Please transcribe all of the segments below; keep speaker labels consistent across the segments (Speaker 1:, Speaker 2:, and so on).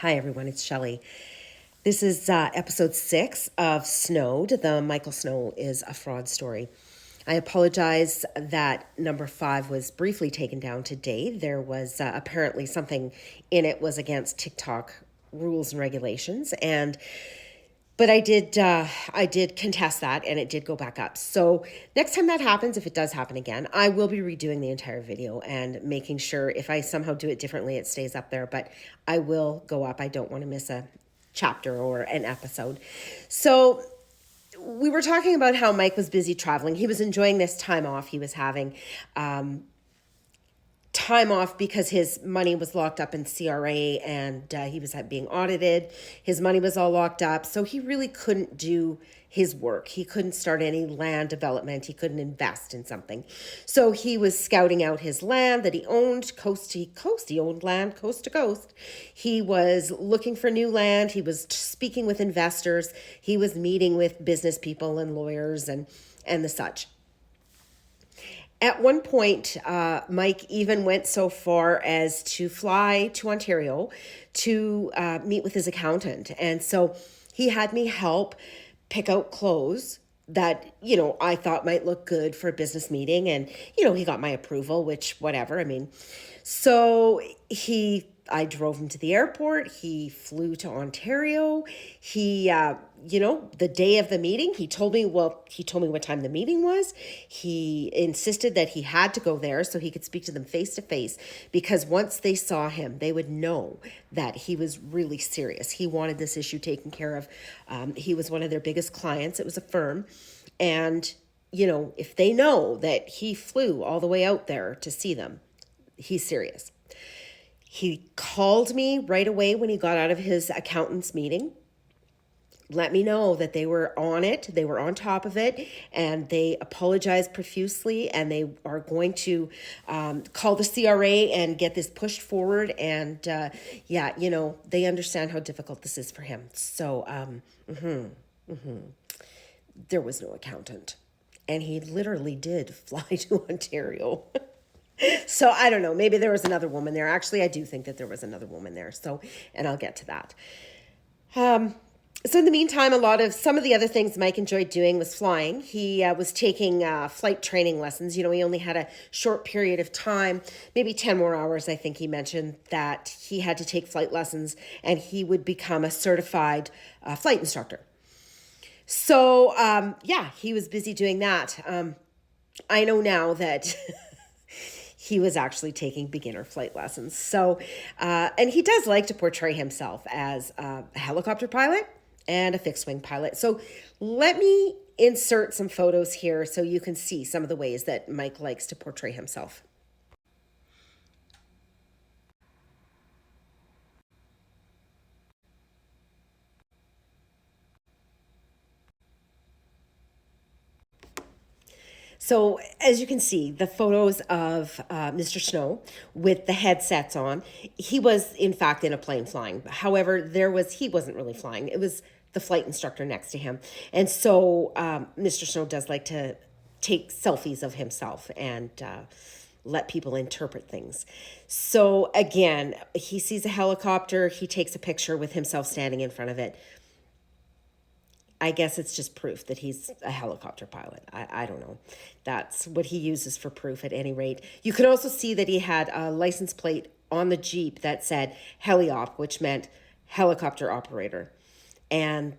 Speaker 1: Hi, everyone. It's Shelley. This is episode 6 of SNOWED. The Michael Snow is a fraud story. I apologize that number 5 was briefly taken down today. There was apparently something in it was against TikTok rules and regulations, but I did contest that, and it did go back up. So next time that happens, if it does happen again, I will be redoing the entire video and making sure if I somehow do it differently, it stays up there. But I will go up. I don't want to miss a chapter or an episode. So we were talking about how Mike was busy traveling. He was enjoying this time off he was having. Time off because his money was locked up in CRA and he was being audited. His money was all locked up. So he really couldn't do his work. He couldn't start any land development. He couldn't invest in something. So he was scouting out his land that he owned coast to coast. He owned land coast to coast. He was looking for new land. He was speaking with investors. He was meeting with business people and lawyers and the such. At one point, Mike even went so far as to fly to Ontario to meet with his accountant. And so he had me help pick out clothes that, I thought might look good for a business meeting. And, he got my approval, which whatever. So I drove him to the airport. He flew to Ontario. He, the day of the meeting, he told me what time the meeting was. He insisted that he had to go there so he could speak to them face to face, because once they saw him, they would know that he was really serious. He wanted this issue taken care of. He was one of their biggest clients. It was a firm. And, if they know that he flew all the way out there to see them, he's serious. He called me right away when he got out of his accountant's meeting, let me know that they were on it, they were on top of it, and they apologized profusely, and they are going to call the CRA and get this pushed forward. And they understand how difficult this is for him. So there was no accountant, and he literally did fly to Ontario. So I don't know, maybe there was another woman there. Actually, I do think that there was another woman there. So, and I'll get to that. So in the meantime, some of the other things Mike enjoyed doing was flying. He was taking flight training lessons. He only had a short period of time, maybe 10 more hours. I think he mentioned that he had to take flight lessons and he would become a certified flight instructor. So he was busy doing that. I know now that he was actually taking beginner flight lessons. So, and he does like to portray himself as a helicopter pilot and a fixed wing pilot. So let me insert some photos here so you can see some of the ways that Mike likes to portray himself. So as you can see, the photos of Mr. Snow with the headsets on, he was in fact in a plane flying. However, he wasn't really flying. It was the flight instructor next to him. And so Mr. Snow does like to take selfies of himself and let people interpret things. So again, he sees a helicopter, he takes a picture with himself standing in front of it. I guess it's just proof that he's a helicopter pilot. I don't know. That's what he uses for proof at any rate. You could also see that he had a license plate on the Jeep that said heliop, which meant helicopter operator. And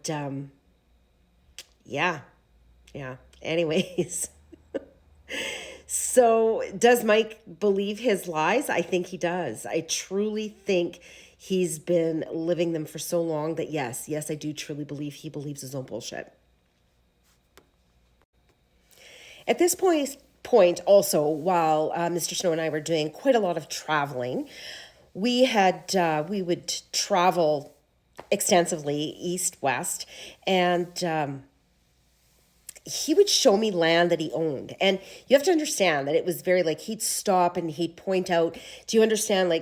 Speaker 1: anyways. So does Mike believe his lies? I think he does. I truly think he's been living them for so long that yes, I do truly believe he believes his own bullshit. At this point also, while Mr. Snow and I were doing quite a lot of traveling, we would travel extensively east, west, and he would show me land that he owned. And you have to understand that it was very he'd stop and he'd point out, do you understand,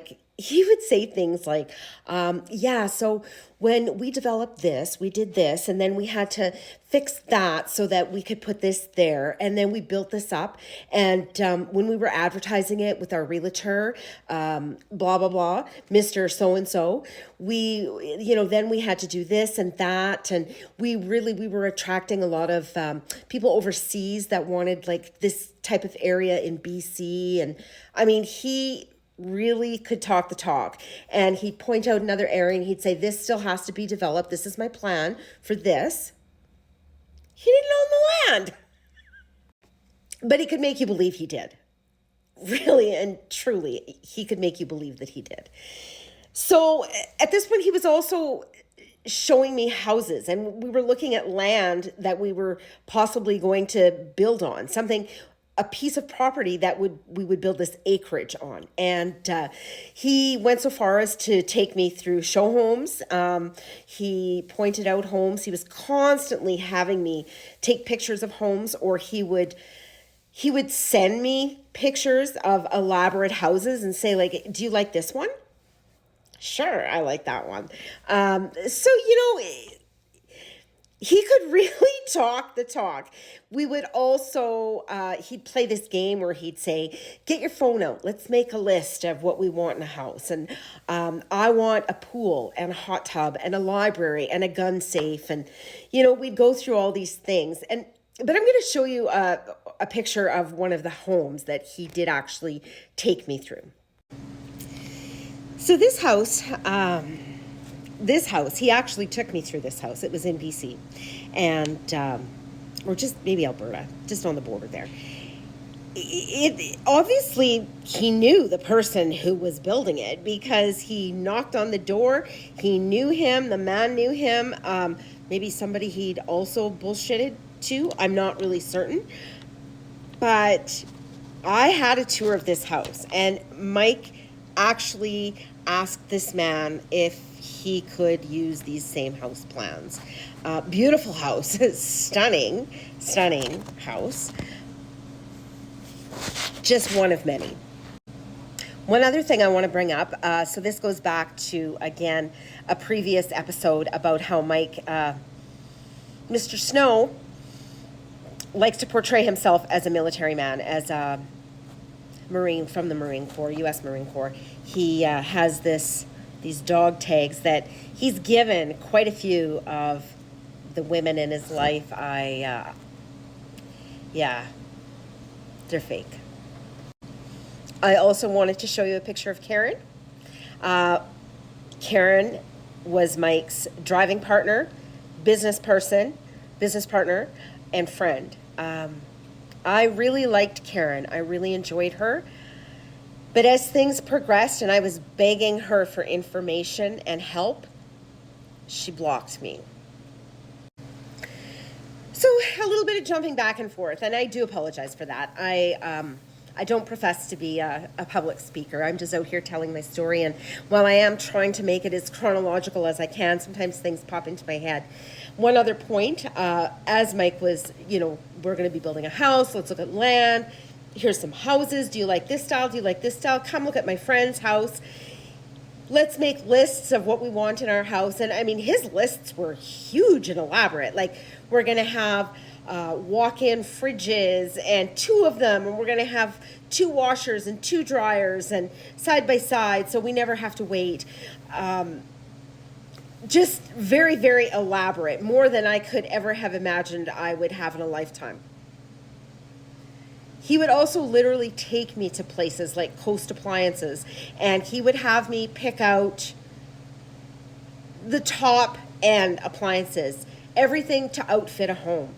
Speaker 1: he would say things like, yeah, so when we developed this, we did this, and then we had to fix that so that we could put this there. And then we built this up. And when we were advertising it with our realtor, blah, blah, blah, Mr. So-and-so, then we had to do this and that. And we were attracting a lot of people overseas that wanted like this type of area in BC. And I mean, he really could talk the talk, and he'd point out another area and he'd say, this still has to be developed, this is my plan for this. He didn't own the land, but he could make you believe he did. Really and truly, he could make you believe that he did. So at this point, he was also showing me houses, and we were looking at land that we were possibly going to build on, a piece of property that we would build this acreage on. And he went so far as to take me through show homes. He pointed out homes. He was constantly having me take pictures of homes, or he would send me pictures of elaborate houses and say, like, do you like this one? Sure, I like that one. He could really talk the talk. We would also, he'd play this game where he'd say, get your phone out. Let's make a list of what we want in a house. And I want a pool and a hot tub and a library and a gun safe. And, we'd go through all these things. But I'm going to show you a picture of one of the homes that he did actually take me through. So this house, he actually took me through this house. It was in BC, and or just maybe Alberta, just on the border there. Obviously, he knew the person who was building it, because he knocked on the door. He knew him. The man knew him. Maybe somebody he'd also bullshitted to. I'm not really certain. But I had a tour of this house, and Mike actually asked this man if he could use these same house plans. Beautiful house, stunning house. Just one of many. One other thing I want to bring up, so this goes back to, again, a previous episode about how Mike, Mr. Snow, likes to portray himself as a military man, as a Marine from the Marine Corps, U.S. Marine Corps. He has these dog tags that he's given quite a few of the women in his life. They're fake. I also wanted to show you a picture of Karen. Karen was Mike's driving partner, business partner, and friend. I really liked Karen. I really enjoyed her. But as things progressed and I was begging her for information and help, she blocked me. So a little bit of jumping back and forth, and I do apologize for that. I don't profess to be a public speaker. I'm just out here telling my story, and while I am trying to make it as chronological as I can, sometimes things pop into my head. One other point, as Mike was, we're going to be building a house, let's look at land. Here's some houses. Do you like this style? Do you like this style? Come look at my friend's house. Let's make lists of what we want in our house. And I mean, his lists were huge and elaborate. Like, we're going to have walk-in fridges, and 2 of them, and we're going to have 2 washers and 2 dryers, and side by side, so we never have to wait. Just very, very elaborate, more than I could ever have imagined I would have in a lifetime. He would also literally take me to places like Coast Appliances, and he would have me pick out the top end appliances, everything to outfit a home.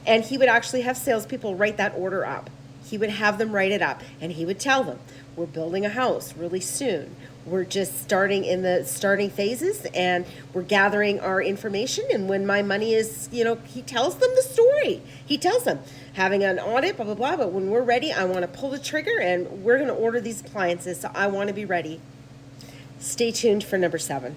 Speaker 1: And he would actually have salespeople write that order up. He would have them write it up, and he would tell them, we're building a house really soon. We're just starting in the starting phases, and we're gathering our information. And when my money is, he tells them the story. He tells them, having an audit, blah, blah, blah. But when we're ready, I want to pull the trigger, and we're going to order these appliances. So I want to be ready. Stay tuned for number 7.